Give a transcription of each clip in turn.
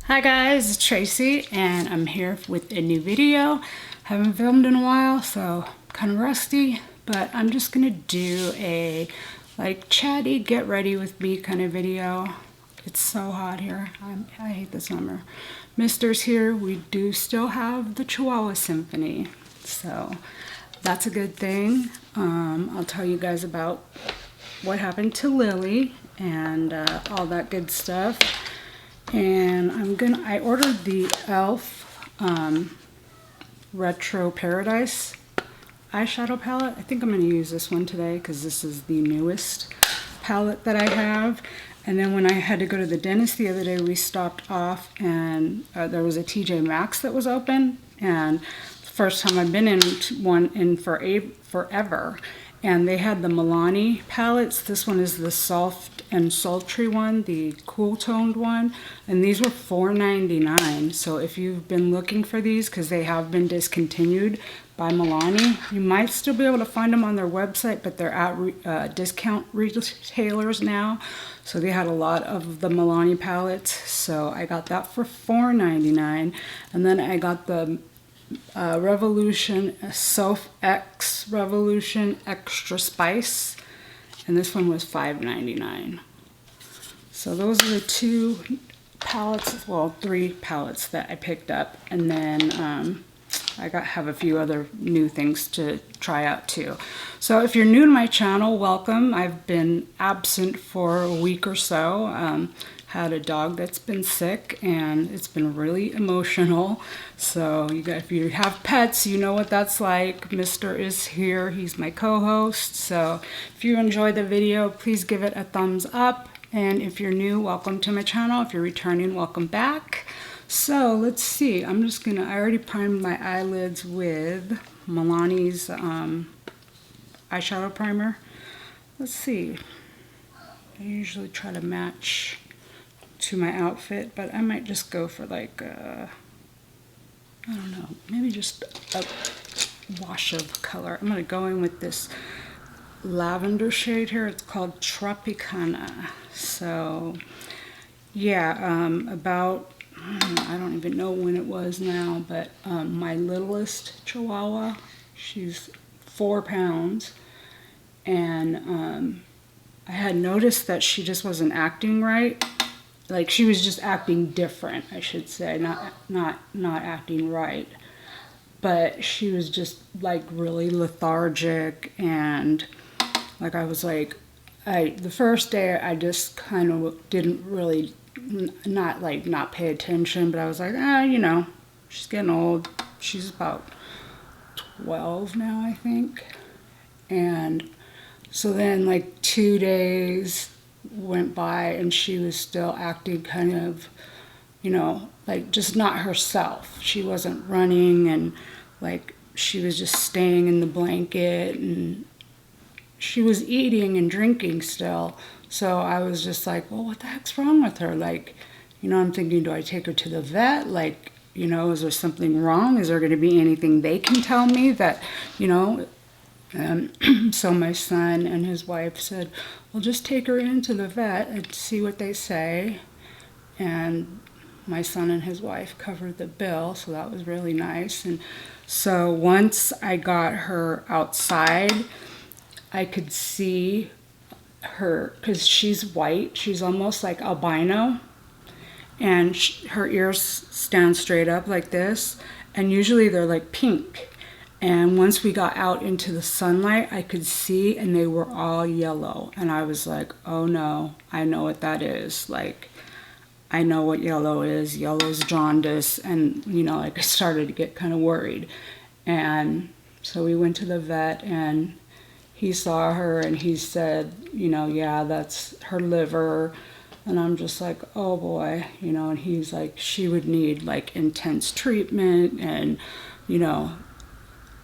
Hi guys, it's Tracy and I'm here with a new video. Haven't filmed in a while, so kind of rusty, but I'm just gonna do a like chatty get ready with me kind of video. It's so hot here. I hate the summer. Mister's here. We do still have the Chihuahua Symphony, so that's a good thing. I'll tell you guys about what happened to Lily and all that good stuff. And I ordered the e.l.f. Retro Paradise eyeshadow palette. I think I'm going to use this one today because this is the newest palette that I have. And then when I had to go to the dentist the other day, we stopped off and there was a TJ Maxx that was open. And the first time I've been in one in forever. And they had the Milani palettes. This one is the soft and sultry one, the cool toned one. And these were $4.99. So if you've been looking for these, because they have been discontinued by Milani, you might still be able to find them on their website, but they're at discount retailers now. So they had a lot of the Milani palettes. So I got that for $4.99. And then I got the Revolution Self X Revolution Extra Spice, and this one was $5.99. So those are the two palettes, well, three palettes that I picked up, and then I have a few other new things to try out too. So if you're new to my channel, welcome. I've been absent for a week or so. Had a dog that's been sick and it's been really emotional. So if you have pets, you know what that's like. Mister is here, he's my co-host. So if you enjoyed the video, please give it a thumbs up. And if you're new, welcome to my channel. If you're returning, welcome back. So let's see, I already primed my eyelids with Milani's eyeshadow primer. Let's see, I usually try to match to my outfit, but I might just go for like I don't know, maybe just a wash of color. I'm gonna go in with this lavender shade here. It's called Tropicana. So yeah, I don't even know when it was now, but my littlest Chihuahua, she's 4 pounds, and I had noticed that she just wasn't acting right. Like she was just acting different, I should say, not acting right. But she was just like really lethargic, and like I was like, the first day I just kind of didn't really not pay attention, but I was like, you know, she's getting old. She's about 12 now, I think. And so then like 2 days went by and she was still acting kind of, you know, like just not herself. She wasn't running, and like she was just staying in the blanket, and she was eating and drinking still. So I was just like, well, what the heck's wrong with her? Like, you know, I'm thinking, do I take her to the vet? Like, you know, is there something wrong? Is there going to be anything they can tell me that, you know? So my son and his wife said, well, just take her into the vet and see what they say. And my son and his wife covered the bill, so that was really nice. And so once I got her outside, I could see her, because she's white, she's almost like albino, and her ears stand straight up like this, and usually they're like pink. And once we got out into the sunlight, I could see, and they were all yellow. And I was like, oh no, I know what that is. Like, I know what yellow is. Yellow's jaundice. And, you know, like I started to get kind of worried. And so we went to the vet, and he saw her, and he said, you know, yeah, that's her liver. And I'm just like, oh boy, you know, and he's like, she would need like intense treatment and, you know,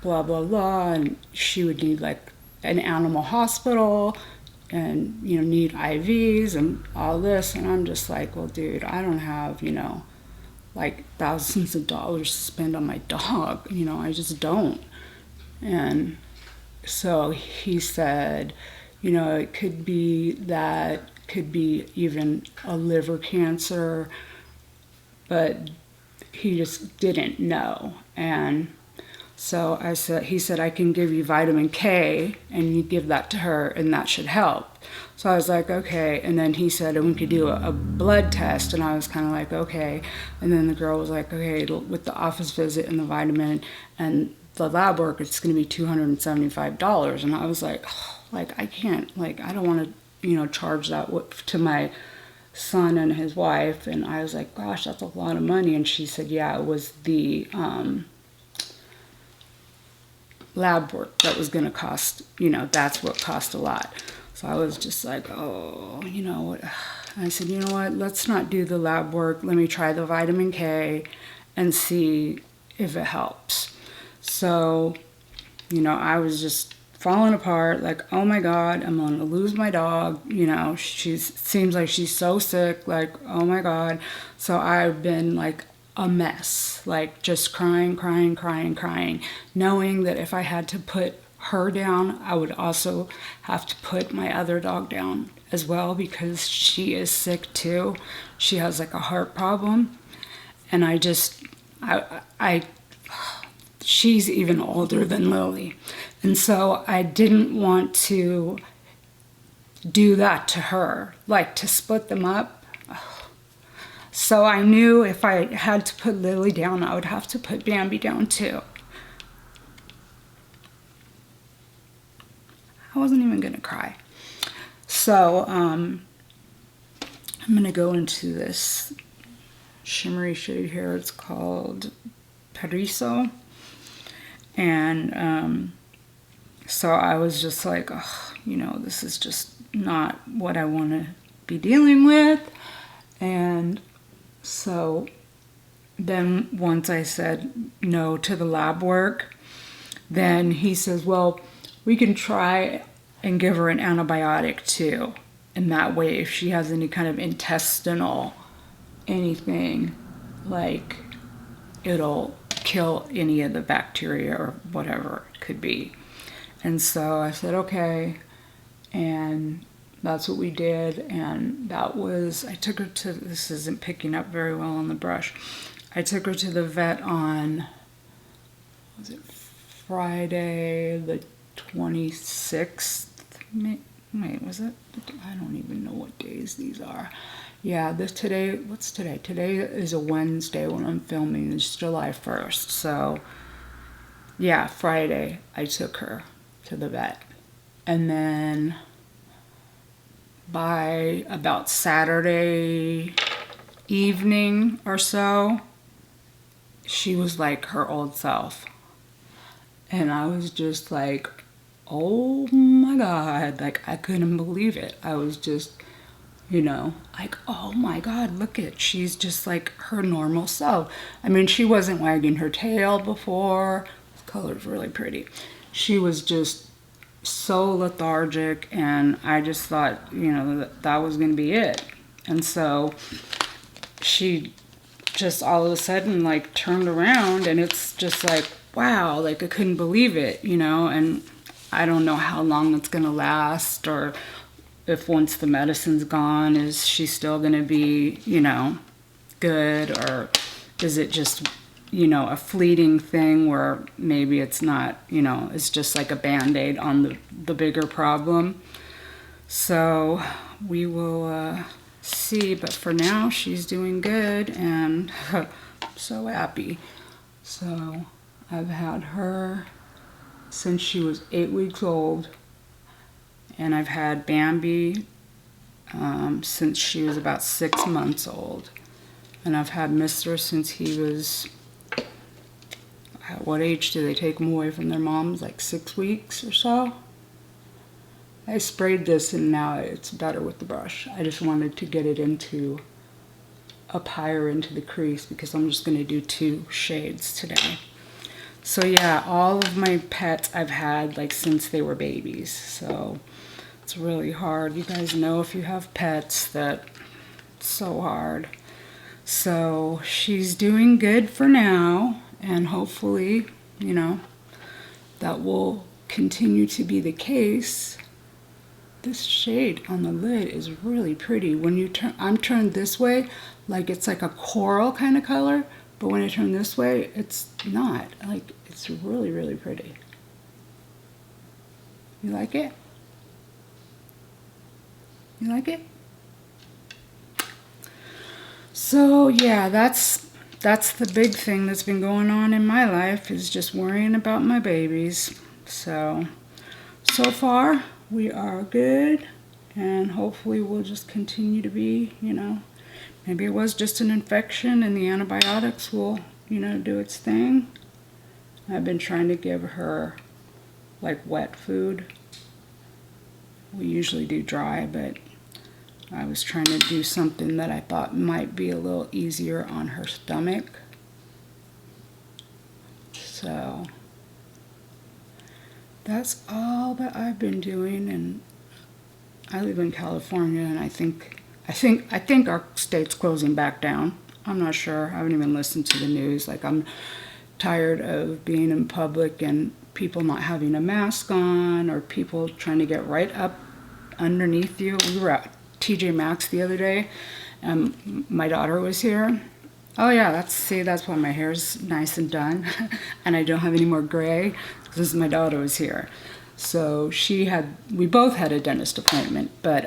blah, blah, blah, and she would need like an animal hospital and, you know, need IVs and all this. And I'm just like, well, dude, I don't have, you know, like thousands of dollars to spend on my dog. You know, I just don't. And so he said, you know, it could be that, could be even a liver cancer, but he just didn't know. And so he said, I can give you vitamin K and you give that to her and that should help. So I was like, okay. And then he said, and we could do a blood test. And I was kind of like, okay. And then the girl was like, okay, with the office visit and the vitamin and the lab work, it's going to be $275. And I was like, oh, like, I can't, like, I don't want to, charge that to my son and his wife. And I was like, gosh, that's a lot of money. And she said, yeah, it was the lab work that was going to cost, that's what cost a lot. So I was just like, oh, what? I said, you know what, let's not do the lab work. Let me try the vitamin K and see if it helps. So, I was just falling apart, like, oh my God, I'm going to lose my dog. Seems like she's so sick, like, oh my God. So I've been like a mess, like just crying, knowing that if I had to put her down, I would also have to put my other dog down as well because she is sick too. She has like a heart problem. And she's even older than Lily. And so I didn't want to do that to her, like to split them up. So I knew if I had to put Lily down, I would have to put Bambi down too. I wasn't even gonna cry. So I'm gonna go into this shimmery shade here. It's called Petal. And so I was just like, oh, this is just not what I want to be dealing with. And so then once I said no to the lab work, then he says, well, we can try and give her an antibiotic too. And that way, if she has any kind of intestinal anything, like, it'll kill any of the bacteria or whatever it could be. And so I said, okay. And that's what we did. And I took her to, this isn't picking up very well on the brush. I took her to the vet on, was it Friday the 26th? Wait, was it? I don't even know what days these are. Yeah, what's today? Today is a Wednesday when I'm filming. It's July 1st. So, yeah, Friday I took her to the vet. And then by about Saturday evening or so, she was like her old self. And I was just like, oh my God, like I couldn't believe it. I was just, like, oh my God, look at, she's just like her normal self. I mean, she wasn't wagging her tail before. The color's really pretty. She was just so lethargic, and I just thought, that was going to be it. And so she just all of a sudden like turned around, and it's just like, wow, like I couldn't believe it, and I don't know how long it's going to last, or if once the medicine's gone, is she still going to be, good, or is it just, a fleeting thing where maybe it's not, it's just like a Band-Aid on the bigger problem. So we will see, but for now she's doing good, and I'm so happy. So I've had her since she was 8 weeks old, and I've had Bambi since she was about 6 months old, and I've had Mr. since he was, at what age do they take them away from their moms, like 6 weeks or so? I sprayed this and now it's better with the brush. I just wanted to get it up higher into the crease because I'm just going to do 2 shades today. So yeah, all of my pets I've had like since they were babies. So it's really hard. You guys know if you have pets that it's so hard. So she's doing good for now, and hopefully, that will continue to be the case. this shade on the lid is really pretty. When you turn, I'm turned this way, like it's like a coral kind of color, but when I turn this way, it's not. Like, it's really, really pretty. You like it? You like it? So yeah, that's the big thing that's been going on in my life, is just worrying about my babies. So far we are good, and hopefully we'll just continue to be, you know, maybe it was just an infection and the antibiotics will, you know, do its thing. I've been trying to give her like wet food. We usually do dry, but I was trying to do something that I thought might be a little easier on her stomach. So that's all that I've been doing, and I live in California, and I think our state's closing back down. I'm not sure. I haven't even listened to the news. Like, I'm tired of being in public and people not having a mask on, or people trying to get right up underneath you. We were at TJ Maxx the other day, and my daughter was here. Oh yeah, that's why my hair's nice and done, and I don't have any more gray, because my daughter was here. So we both had a dentist appointment, but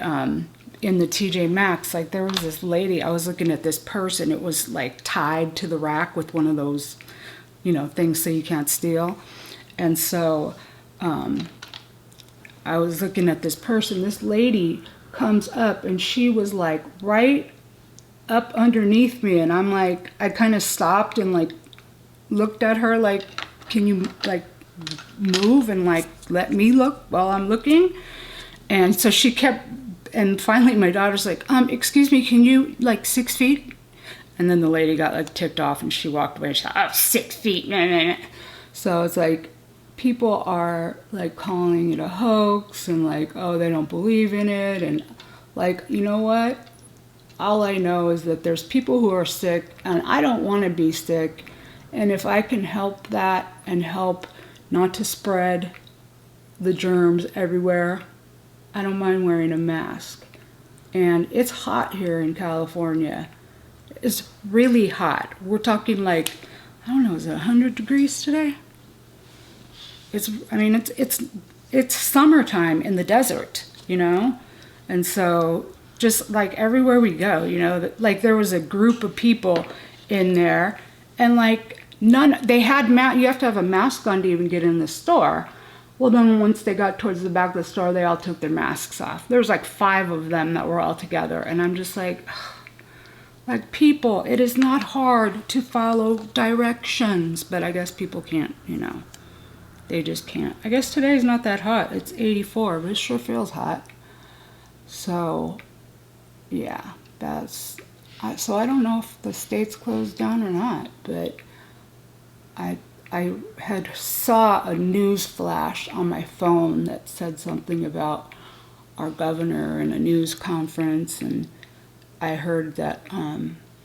in the TJ Maxx, like, there was this lady, I was looking at this purse, and it was like tied to the rack with one of those, you know, things so you can't steal. And so I was looking at this purse, and this lady comes up, and she was like right up underneath me, and I'm like, I kind of stopped and like looked at her like, can you like move and like let me look while I'm looking? And so she kept, and finally my daughter's like, excuse me, can you, like, 6 feet? And then the lady got like ticked off, and she walked away. She's like, oh, 6 feet. So it's like, people are like calling it a hoax, and like, oh, they don't believe in it. And like, you know what? All I know is that there's people who are sick, and I don't want to be sick. And if I can help that and help not to spread the germs everywhere, I don't mind wearing a mask. And it's hot here in California. It's really hot. We're talking like, I don't know, is it 100 degrees today? It's summertime in the desert, you know? And so just like everywhere we go, you know, like there was a group of people in there, and like they had you have to have a mask on to even get in the store. Well, then once they got towards the back of the store, they all took their masks off. There was like 5 of them that were all together, and I'm just like people, it is not hard to follow directions, but I guess people can't, you know, they just can't. I guess today's not that hot. It's 84, but it sure feels hot. So yeah, so I don't know if the state's closed down or not, but I had saw a news flash on my phone that said something about our governor and a news conference, and I heard that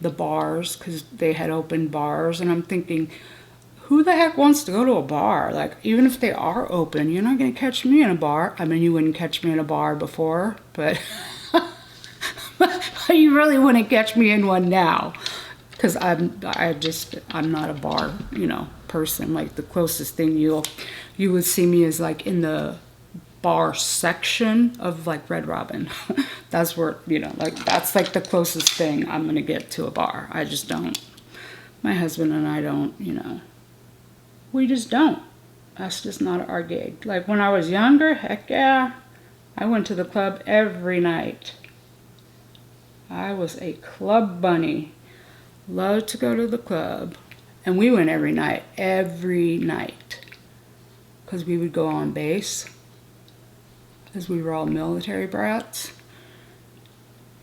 the bars, because they had opened bars, and I'm thinking, who the heck wants to go to a bar? Like, even if they are open, you're not going to catch me in a bar. I mean, you wouldn't catch me in a bar before, but you really wouldn't catch me in one now, because I'm not a bar, you know, person. Like, the closest thing you would see me is like in the bar section of like Red Robin. That's where, you know, like, that's like the closest thing I'm gonna get to a bar. I just don't. My husband and I don't, you know, we just don't. That's just not our gig. Like, when I was younger, heck yeah, I went to the club every night. I was a club bunny. Loved to go to the club. And we went every night. Because we would go on base. Because we were all military brats.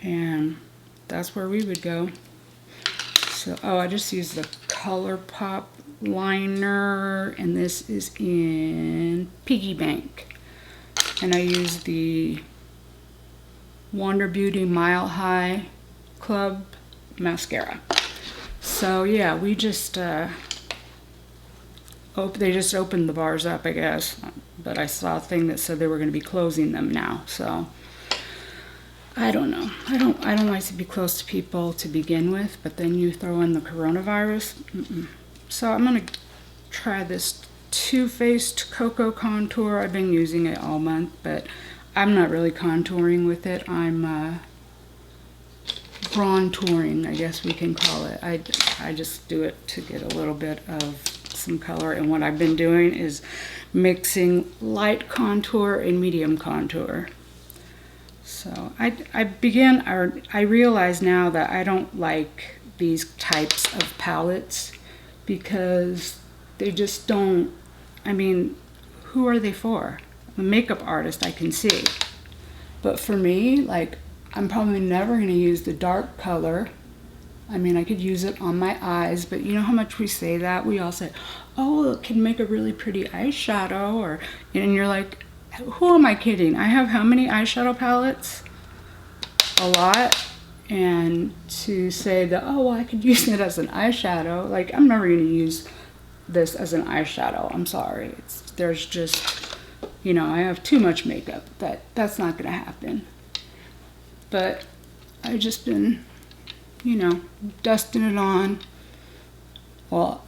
And that's where we would go. So, I just used the ColourPop liner. And this is in Piggy Bank. And I used the Wander Beauty Mile High Club mascara. So yeah, we just they just opened the bars up, I guess. but I saw a thing that said they were going to be closing them now. So I don't know. I don't like to be close to people to begin with, but then you throw in the coronavirus. So I'm going to try this Too Faced Cocoa Contour. I've been using it all month, but I'm not really contouring with it. I'm bronzing, I guess we can call it. I just do it to get a little bit of some color, and what I've been doing is mixing light contour and medium contour. So I realize now that I don't like these types of palettes because they just don't, I mean, who are they for? I'm a makeup artist, I can see. But for me, like, I'm probably never going to use the dark color. I mean, I could use it on my eyes, but you know how much we say that? We all say, oh, it can make a really pretty eyeshadow, and you're like, who am I kidding? I have how many eyeshadow palettes? A lot. And to say that, oh, well, I could use it as an eyeshadow, like, I'm never going to use this as an eyeshadow. I'm sorry. There's just, you know, I have too much makeup. That's not going to happen. But I've just been, you know, dusting it on. Well,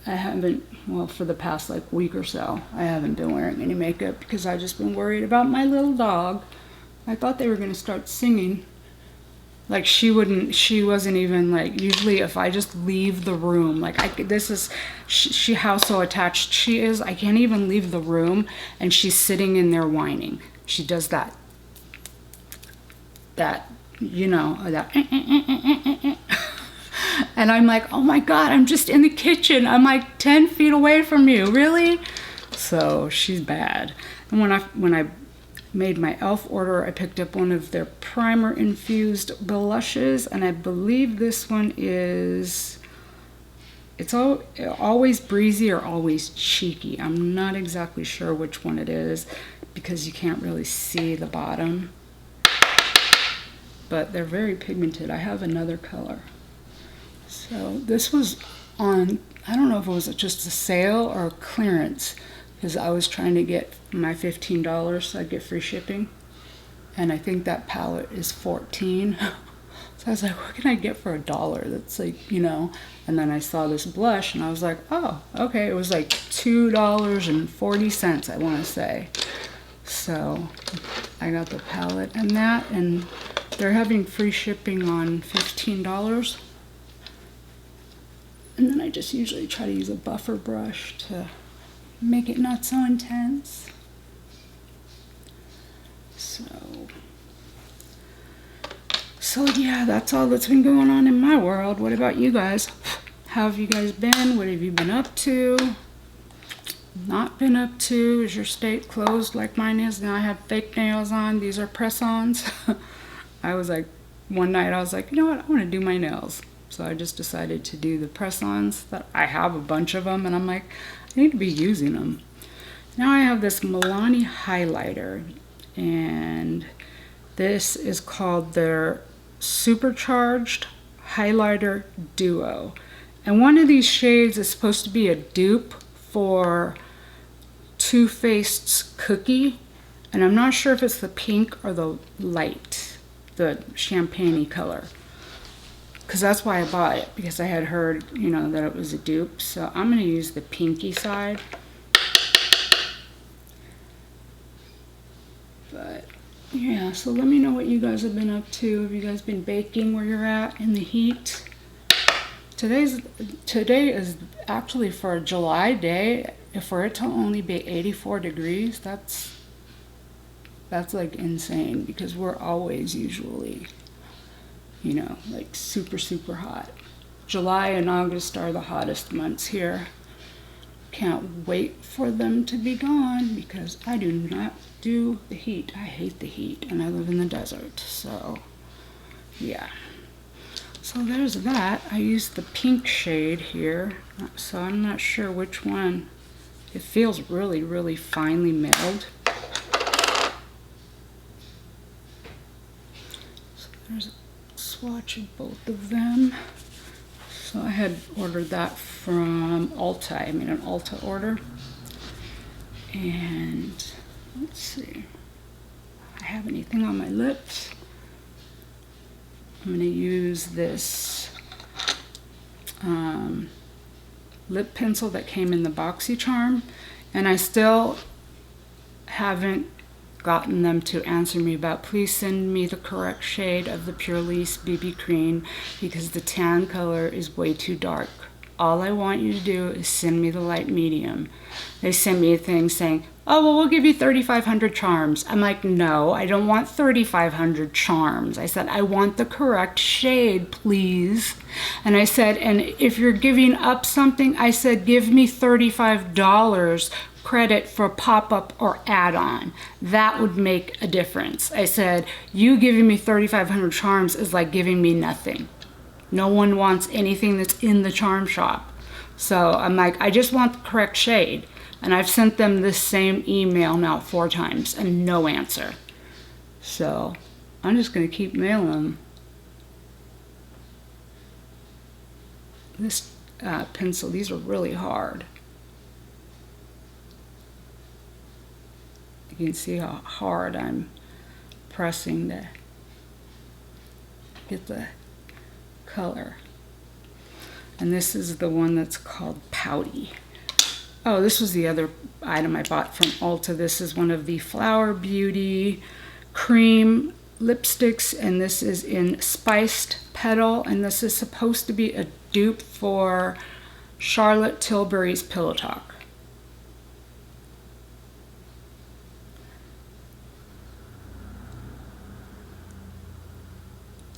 I haven't, well, for the past like week or so, I haven't been wearing any makeup because I've just been worried about my little dog. I thought they were going to start singing. Like she wasn't even like, usually if I just leave the room, like she how so attached she is, I can't even leave the room and she's sitting in there whining. She does that, you know, that. And I'm like, oh my God, I'm just in the kitchen. I'm like 10 feet away from you, really? So she's bad. And when I made my e.l.f. order, I picked up one of their primer infused blushes, and I believe this one is, it's always breezy or always cheeky. I'm not exactly sure which one it is because you can't really see the bottom. But they're very pigmented. I have another color. So this was on, I don't know if it was just a sale or a clearance, because I was trying to get my $15 so I'd get free shipping. And I think that palette is $14. So I was like, what can I get for $1? That's like, you know. And then I saw this blush and I was like, oh, okay. It was like $2.40, I want to say. So I got the palette and that, and they're having free shipping on $15. And then I just usually try to use a buffer brush to make it not so intense. So yeah, that's all that's been going on in my world. What about you guys? How have you guys been? What have you been up to? Not been up to? Is your state closed like mine is? Now I have fake nails on. These are press-ons. I was like, one night I was like, you know what? I want to do my nails. So I just decided to do the press-ons. That I have a bunch of them, and I'm like, I need to be using them. Now I have this Milani highlighter, and this is called their Supercharged Highlighter Duo. And one of these shades is supposed to be a dupe for Too Faced's Cookie. And I'm not sure if it's the pink or the light, the champagne-y color. Because that's why I bought it, because I had heard, you know, that it was a dupe. So I'm going to use the pinky side. But yeah, so let me know what you guys have been up to. Have you guys been baking where you're at in the heat? Today is actually for a July day. For it to only be 84 degrees, that's like insane, because we're always usually, you know, like super, super hot. July and August are the hottest months here. Can't wait for them to be gone because I do not do the heat. I hate the heat, and I live in the desert. So yeah. So there's that. I used the pink shade here, so I'm not sure which one. It feels really, really finely milled. So there's a swatch of both of them. So I had ordered that from Ulta. I made an Ulta order. And let's see, if I have anything on my lips. I'm going to use this lip pencil that came in the BoxyCharm, and I still haven't gotten them to answer me about, please send me the correct shade of the Purlisse BB cream because the tan color is way too dark. All I want you to do is send me the light medium. They sent me a thing saying, oh, well, we'll give you 3,500 charms. I'm like, no, I don't want 3,500 charms. I said, I want the correct shade, please. And I said, and if you're giving up something, I said, give me $35 credit for pop-up or add-on. That would make a difference. I said, you giving me 3,500 charms is like giving me nothing. No one wants anything that's in the charm shop. So I'm like, I just want the correct shade. And I've sent them this same email now 4 times and no answer. So I'm just going to keep mailing them. This pencil, these are really hard. You can see how hard I'm pressing to get the color. And this is the one that's called Pouty. Oh, this was the other item I bought from Ulta. This is one of the Flower Beauty cream lipsticks, and this is in Spiced Petal, and this is supposed to be a dupe for Charlotte Tilbury's Pillow Talk.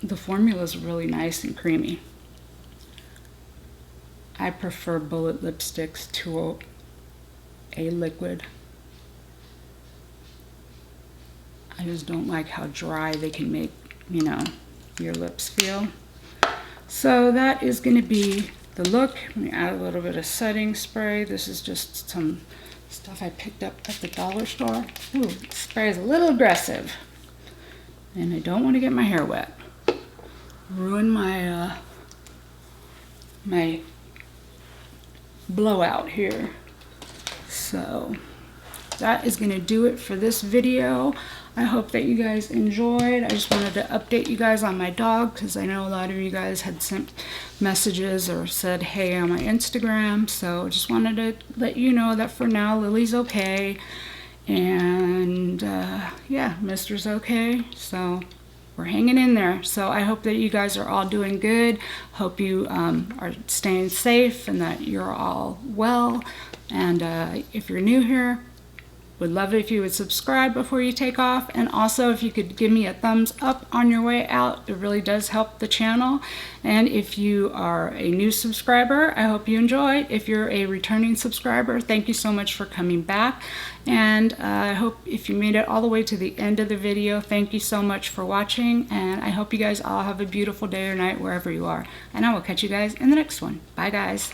The formula is really nice and creamy. I prefer bullet lipsticks to a liquid. I just don't like how dry they can make, you know, your lips feel. So that is going to be the look. Let me add a little bit of setting spray. This is just some stuff I picked up at the dollar store. Ooh, the spray is a little aggressive. And I don't want to get my hair wet. Ruin my my blowout here. So that is going to do it for this video. I hope that you guys enjoyed. I just wanted to update you guys on my dog because I know a lot of you guys had sent messages or said hey on my Instagram. So just wanted to let you know that for now Lily's okay, and yeah, Mister's okay. So we're hanging in there. So I hope that you guys are all doing good. Hope you are staying safe and that you're all well. And if you're new here, would love it if you would subscribe before you take off. And also if you could give me a thumbs up on your way out, it really does help the channel. And if you are a new subscriber, I hope you enjoyed. If you're a returning subscriber, thank you so much for coming back. And I hope if you made it all the way to the end of the video, thank you so much for watching. And I hope you guys all have a beautiful day or night wherever you are. And I will catch you guys in the next one. Bye guys.